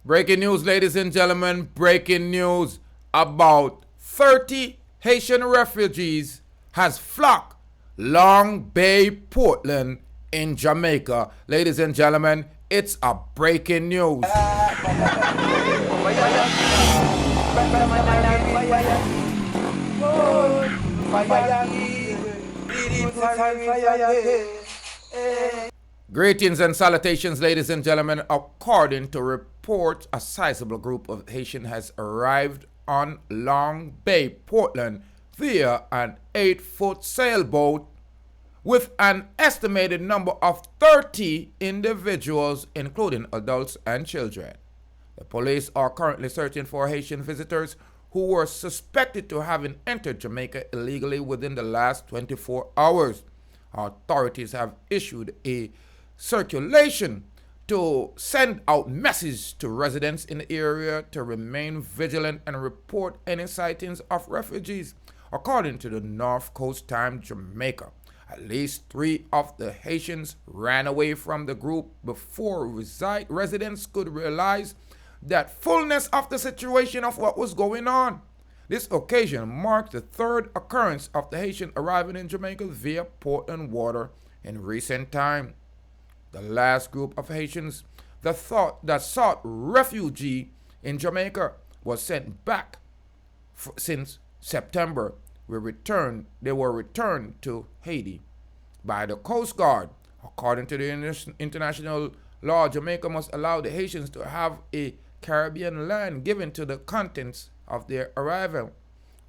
Breaking news, ladies and gentlemen. Breaking news. About 30 Haitian refugees has flocked Long Bay Portland in Jamaica. Ladies and gentlemen, it's a breaking news. Greetings and salutations, ladies and gentlemen. According to reports, a sizable group of Haitians has arrived on Long Bay, Portland, via an 8-foot sailboat with an estimated number of 30 individuals, including adults and children. The police are currently searching for Haitian visitors who were suspected to having entered Jamaica illegally within the last 24 hours. Authorities have issued a circulation to send out messages to residents in the area to remain vigilant and report any sightings of refugees. According to the North Coast Times Jamaica, at least 3 of the Haitians ran away from the group before residents could realize that fullness of the situation of what was going on. This occasion marked the 3rd occurrence of the Haitian arriving in Jamaica via Portland water in recent time. The last group of Haitians that sought refuge in Jamaica was sent back since September. They were returned to Haiti by the Coast Guard. According to the international law, Jamaica must allow the Haitians to have a Caribbean land given to the contents of their arrival.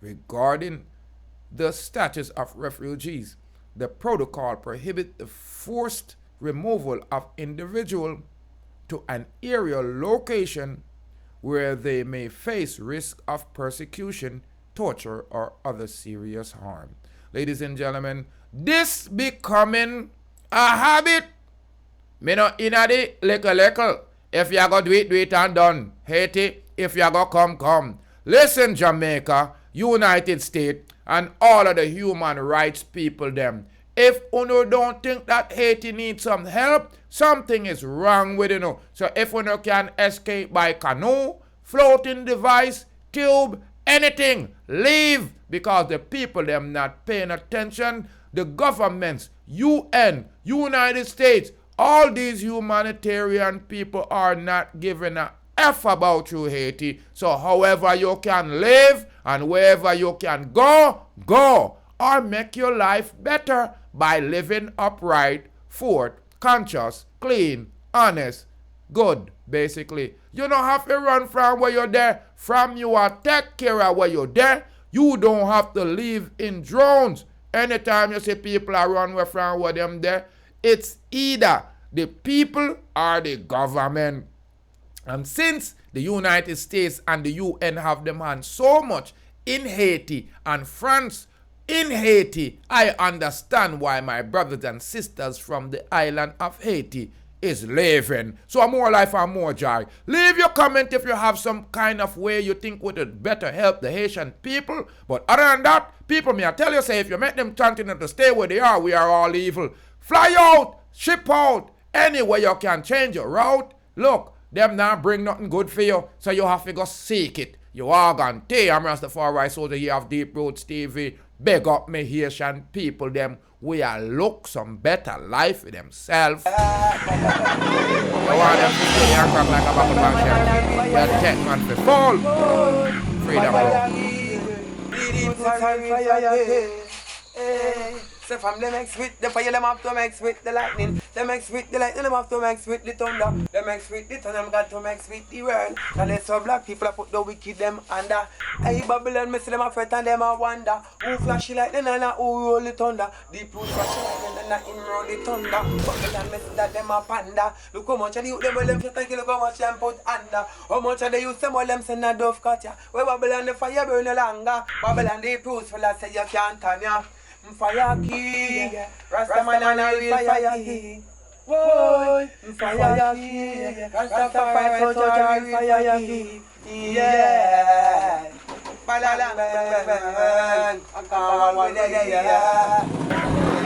Regarding the status of refugees, the protocol prohibits the forced removal of individuals to an area location where they may face risk of persecution, torture, or other serious harm. Ladies and gentlemen, this becoming a habit. Me no inna the lekel. If you go do it and done. Haiti, if you go come. Listen, Jamaica, United States, and all of the human rights people them. If you don't think that Haiti needs some help, something is wrong with you. So if you can escape by canoe, floating device, tube, anything, leave, because the people them not paying attention. The governments, UN, United States, all these humanitarian people are not giving a F about you, Haiti. So however you can live and wherever you can go, or make your life better by living upright, forth, conscious, clean, honest, good, basically. You don't have to run from where you're there. From you are take care of where you're there. You don't have to live in drones. Anytime you see people are run away from where them there, it's either the people or the government. And since the United States and the UN have them hands so much in Haiti and France in Haiti, I understand why my brothers and sisters from the island of Haiti is living. So more life and more joy. Leave your comment if you have some kind of way you think would better help the Haitian people. But other than that, people, may I tell you, say, if you make them continue to stay where they are, we are all evil. Fly out, ship out, anywhere you can change your route. Look, them not bring nothing good for you, so you have to go seek it. You are gone. I'm Rastafari Soldier here of Deep Roots TV. Beg up me Haitian people, them we are look some better life for themselves. You want them to stay and crack like a buckle bank. You're 10 man for fall. Freedom love. So from them mix with the fire, them have to mix with the lightning. Them mix with the lightning, them have to mix with the thunder. Them mix with the thunder, them got to mix with the world. And they so black people I put the wicked them under. Hey Babylon, me see them a fret and them a wonder. Who flashy lightning and who roll the thunder? Deep root flashy lightning and not him roll the thunder. Babylon, me see that them a panda. Look how much of the youth them will them shut and kill, look how much them put under. How much of the youth them will them send a dove cut ya. Where Babylon the fire burn no longer. Babylon the proofs for that say you can't turn ya. Fire king, Rastaman and a real fire king. Whoa, fire king, Rastafari Soldier, fire king. Yeah,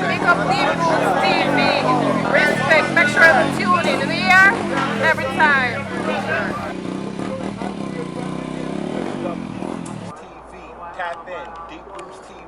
Pick up Deep Roots TV. Respect, make sure to tune in. We are every time. Tap in. Deep Roots TV.